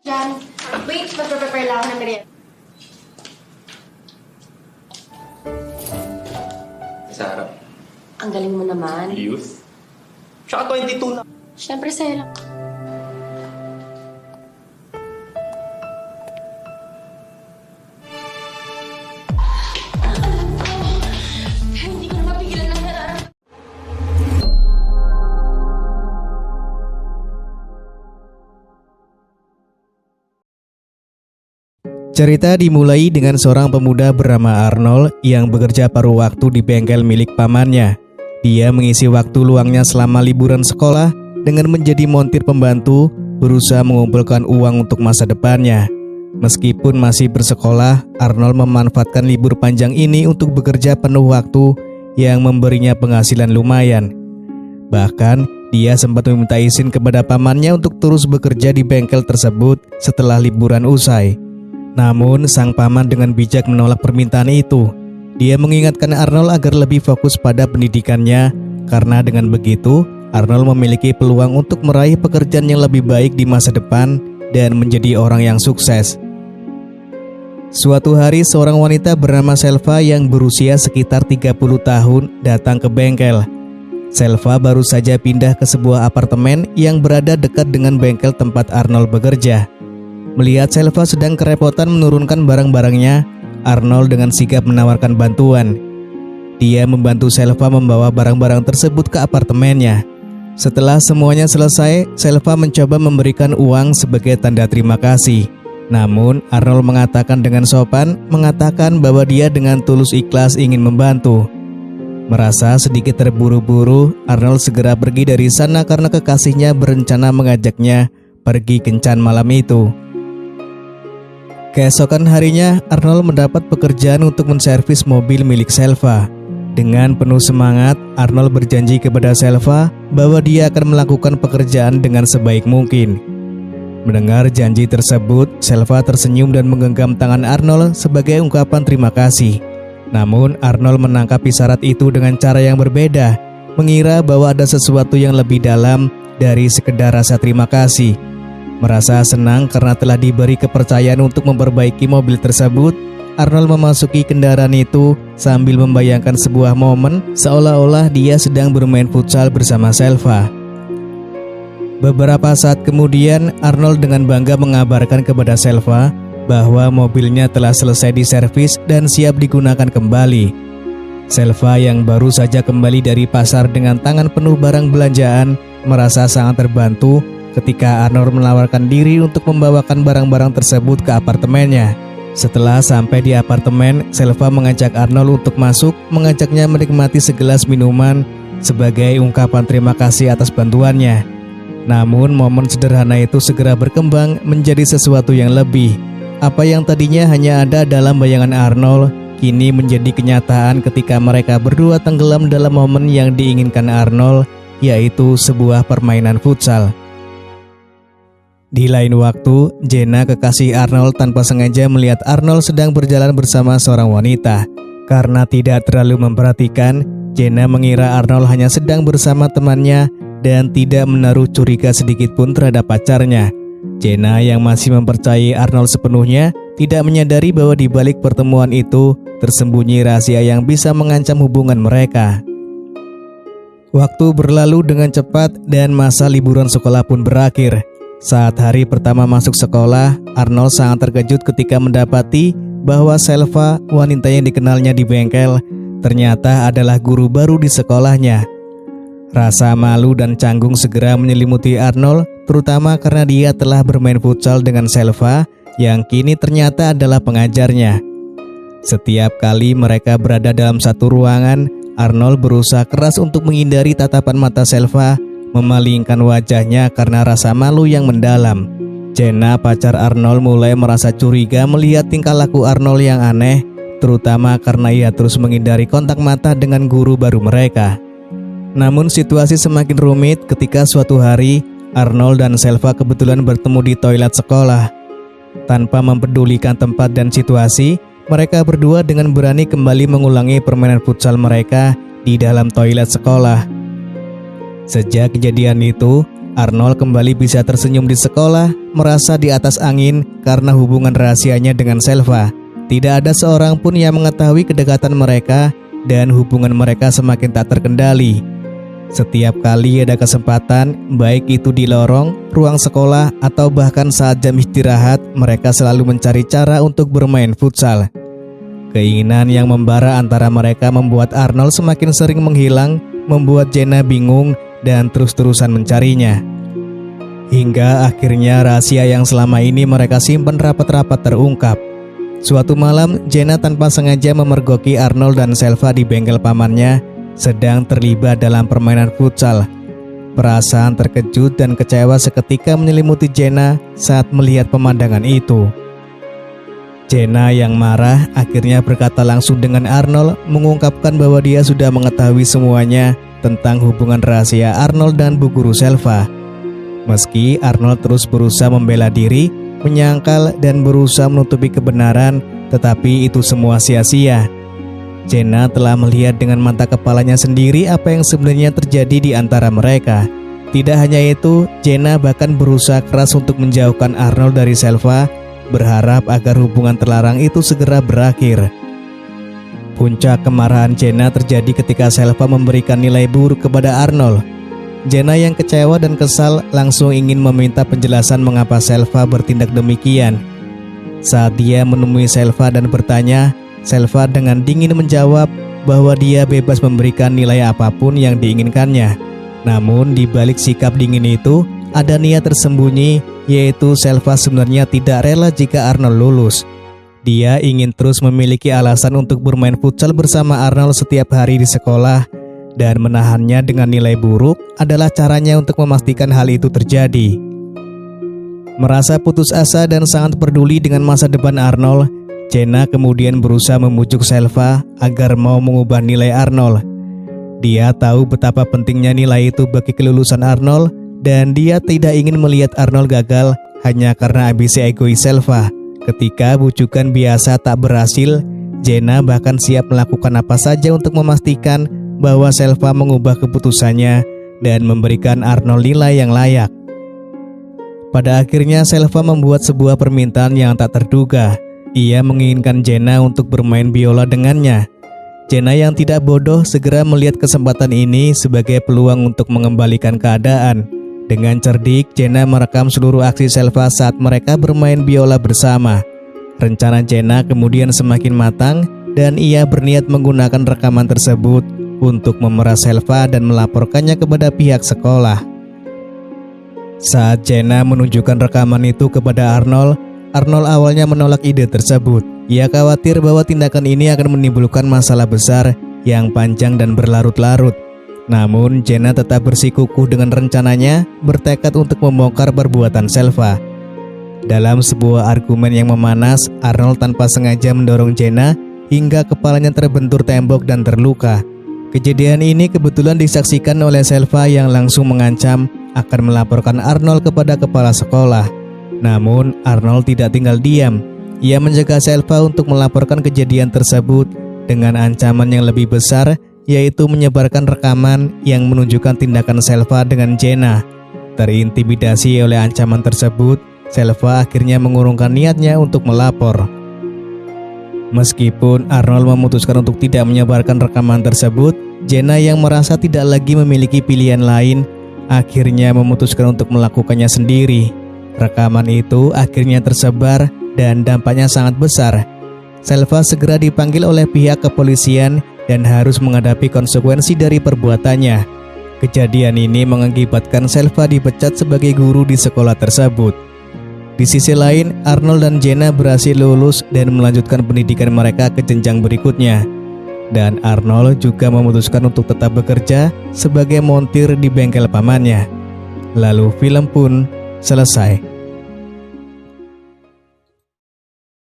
Jan, wait, magpe-prepare lang ako ng merienda. Sa harap. Ang galing mo naman. Youth? Tsaka 22 na. Siyempre sa'yo lang. Hindi ko na mapigilan ng nararamdaman. Cerita dimulai dengan seorang pemuda bernama Arnold yang bekerja paruh waktu di bengkel milik pamannya. Dia mengisi waktu luangnya selama liburan sekolah dengan menjadi montir pembantu, berusaha mengumpulkan uang untuk masa depannya. Meskipun masih bersekolah, Arnold memanfaatkan libur panjang ini untuk bekerja penuh waktu yang memberinya penghasilan lumayan. Bahkan, dia sempat meminta izin kepada pamannya untuk terus bekerja di bengkel tersebut setelah liburan usai. Namun, sang paman dengan bijak menolak permintaan itu. Dia mengingatkan Arnold agar lebih fokus pada pendidikannya, karena dengan begitu, Arnold memiliki peluang untuk meraih pekerjaan yang lebih baik di masa depan dan menjadi orang yang sukses. Suatu hari, seorang wanita bernama Selva yang berusia sekitar 30 tahun datang ke bengkel. Selva baru saja pindah ke sebuah apartemen yang berada dekat dengan bengkel tempat Arnold bekerja. Melihat Selva sedang kerepotan menurunkan barang-barangnya, Arnold dengan sigap menawarkan bantuan. Dia membantu Selva membawa barang-barang tersebut ke apartemennya. Setelah semuanya selesai, Selva mencoba memberikan uang sebagai tanda terima kasih. Namun, Arnold mengatakan dengan sopan, mengatakan bahwa dia dengan tulus ikhlas ingin membantu. Merasa sedikit terburu-buru, Arnold segera pergi dari sana karena kekasihnya berencana mengajaknya pergi kencan malam itu. Keesokan harinya, Arnold mendapat pekerjaan untuk menservis mobil milik Selva. Dengan penuh semangat, Arnold berjanji kepada Selva bahwa dia akan melakukan pekerjaan dengan sebaik mungkin. Mendengar janji tersebut, Selva tersenyum dan menggenggam tangan Arnold sebagai ungkapan terima kasih. Namun, Arnold menangkapi syarat itu dengan cara yang berbeda, mengira bahwa ada sesuatu yang lebih dalam dari sekedar rasa terima kasih. Merasa senang karena telah diberi kepercayaan untuk memperbaiki mobil tersebut, Arnold memasuki kendaraan itu sambil membayangkan sebuah momen seolah-olah dia sedang bermain futsal bersama Selva. Beberapa saat kemudian, Arnold dengan bangga mengabarkan kepada Selva bahwa mobilnya telah selesai diservis dan siap digunakan kembali. Selva yang baru saja kembali dari pasar dengan tangan penuh barang belanjaan merasa sangat terbantu ketika Arnold menawarkan diri untuk membawakan barang-barang tersebut ke apartemennya. Setelah sampai di apartemen, Selva mengajak Arnold untuk masuk, mengajaknya menikmati segelas minuman sebagai ungkapan terima kasih atas bantuannya. Namun, momen sederhana itu segera berkembang menjadi sesuatu yang lebih. Apa yang tadinya hanya ada dalam bayangan Arnold, kini menjadi kenyataan ketika mereka berdua tenggelam dalam momen yang diinginkan Arnold, yaitu sebuah permainan futsal. Di lain waktu, Jenna, kekasih Arnold, tanpa sengaja melihat Arnold sedang berjalan bersama seorang wanita. Karena tidak terlalu memperhatikan, Jenna mengira Arnold hanya sedang bersama temannya dan tidak menaruh curiga sedikit pun terhadap pacarnya. Jenna yang masih mempercayai Arnold sepenuhnya tidak menyadari bahwa di balik pertemuan itu tersembunyi rahasia yang bisa mengancam hubungan mereka. Waktu berlalu dengan cepat dan masa liburan sekolah pun berakhir. Saat hari pertama masuk sekolah, Arnold sangat terkejut ketika mendapati bahwa Selva, wanita yang dikenalnya di bengkel, ternyata adalah guru baru di sekolahnya. Rasa malu dan canggung segera menyelimuti Arnold, terutama karena dia telah bermain futsal dengan Selva yang kini ternyata adalah pengajarnya. Setiap kali mereka berada dalam satu ruangan, Arnold berusaha keras untuk menghindari tatapan mata Selva, memalingkan wajahnya karena rasa malu yang mendalam. Jenna, pacar Arnold, mulai merasa curiga melihat tingkah laku Arnold yang aneh, terutama karena ia terus menghindari kontak mata dengan guru baru mereka. Namun situasi semakin rumit ketika suatu hari Arnold dan Selva kebetulan bertemu di toilet sekolah. Tanpa mempedulikan tempat dan situasi, mereka berdua dengan berani kembali mengulangi permainan futsal mereka di dalam toilet sekolah. Sejak kejadian itu, Arnold kembali bisa tersenyum di sekolah, merasa di atas angin karena hubungan rahasianya dengan Selva. Tidak ada seorang pun yang mengetahui kedekatan mereka dan hubungan mereka semakin tak terkendali. Setiap kali ada kesempatan, baik itu di lorong, ruang sekolah, atau bahkan saat jam istirahat, mereka selalu mencari cara untuk bermain futsal. Keinginan yang membara antara mereka membuat Arnold semakin sering menghilang, membuat Jenna bingung dan terus-terusan mencarinya. Hingga akhirnya rahasia yang selama ini mereka simpan rapat-rapat terungkap. Suatu malam, Jenna tanpa sengaja memergoki Arnold dan Selva di bengkel pamannya, sedang terlibat dalam permainan futsal. Perasaan terkejut dan kecewa seketika menyelimuti Jenna saat melihat pemandangan itu. Jenna yang marah akhirnya berkata langsung dengan Arnold, mengungkapkan bahwa dia sudah mengetahui semuanya tentang hubungan rahasia Arnold dan Bu Guru Selva. Meski Arnold terus berusaha membela diri, menyangkal dan berusaha menutupi kebenaran, tetapi itu semua sia-sia. Jenna telah melihat dengan mata kepalanya sendiri apa yang sebenarnya terjadi di antara mereka. Tidak hanya itu, Jenna bahkan berusaha keras untuk menjauhkan Arnold dari Selva, berharap agar hubungan terlarang itu segera berakhir. Puncak kemarahan Jenna terjadi ketika Selva memberikan nilai buruk kepada Arnold. Jenna yang kecewa dan kesal langsung ingin meminta penjelasan mengapa Selva bertindak demikian. Saat dia menemui Selva dan bertanya, Selva dengan dingin menjawab bahwa dia bebas memberikan nilai apapun yang diinginkannya. Namun di balik sikap dingin itu, ada niat tersembunyi, yaitu Selva sebenarnya tidak rela jika Arnold lulus. Dia ingin terus memiliki alasan untuk bermain futsal bersama Arnold setiap hari di sekolah, dan menahannya dengan nilai buruk adalah caranya untuk memastikan hal itu terjadi. Merasa putus asa dan sangat peduli dengan masa depan Arnold, Jenna kemudian berusaha membujuk Selva agar mau mengubah nilai Arnold. Dia tahu betapa pentingnya nilai itu bagi kelulusan Arnold, dan dia tidak ingin melihat Arnold gagal hanya karena ambisi egois Selva. Ketika bujukan biasa tak berhasil, Jenna bahkan siap melakukan apa saja untuk memastikan bahwa Selva mengubah keputusannya dan memberikan Arnold nilai yang layak. Pada akhirnya Selva membuat sebuah permintaan yang tak terduga. Ia menginginkan Jenna untuk bermain biola dengannya. Jenna yang tidak bodoh segera melihat kesempatan ini sebagai peluang untuk mengembalikan keadaan. Dengan cerdik, Jenna merekam seluruh aksi Selva saat mereka bermain biola bersama. Rencana Jenna kemudian semakin matang dan ia berniat menggunakan rekaman tersebut untuk memeras Selva dan melaporkannya kepada pihak sekolah. Saat Jenna menunjukkan rekaman itu kepada Arnold, Arnold awalnya menolak ide tersebut. Ia khawatir bahwa tindakan ini akan menimbulkan masalah besar yang panjang dan berlarut-larut. Namun Jenna tetap bersikukuh dengan rencananya, bertekad untuk membongkar perbuatan Selva. Dalam sebuah argumen yang memanas, Arnold tanpa sengaja mendorong Jenna hingga kepalanya terbentur tembok dan terluka. Kejadian ini kebetulan disaksikan oleh Selva yang langsung mengancam akan melaporkan Arnold kepada kepala sekolah. Namun Arnold tidak tinggal diam. Ia mencegah Selva untuk melaporkan kejadian tersebut dengan ancaman yang lebih besar, yaitu menyebarkan rekaman yang menunjukkan tindakan Selva dengan Jenna. Terintimidasi oleh ancaman tersebut, Selva akhirnya mengurungkan niatnya untuk melapor. Meskipun Arnold memutuskan untuk tidak menyebarkan rekaman tersebut, Jenna yang merasa tidak lagi memiliki pilihan lain, akhirnya memutuskan untuk melakukannya sendiri. Rekaman itu akhirnya tersebar dan dampaknya sangat besar. Selva segera dipanggil oleh pihak kepolisian dan harus menghadapi konsekuensi dari perbuatannya. Kejadian ini mengakibatkan Selva dipecat sebagai guru di sekolah tersebut. Di sisi lain, Arnold dan Jenna berhasil lulus dan melanjutkan pendidikan mereka ke jenjang berikutnya. Dan Arnold juga memutuskan untuk tetap bekerja sebagai montir di bengkel pamannya. Lalu film pun selesai.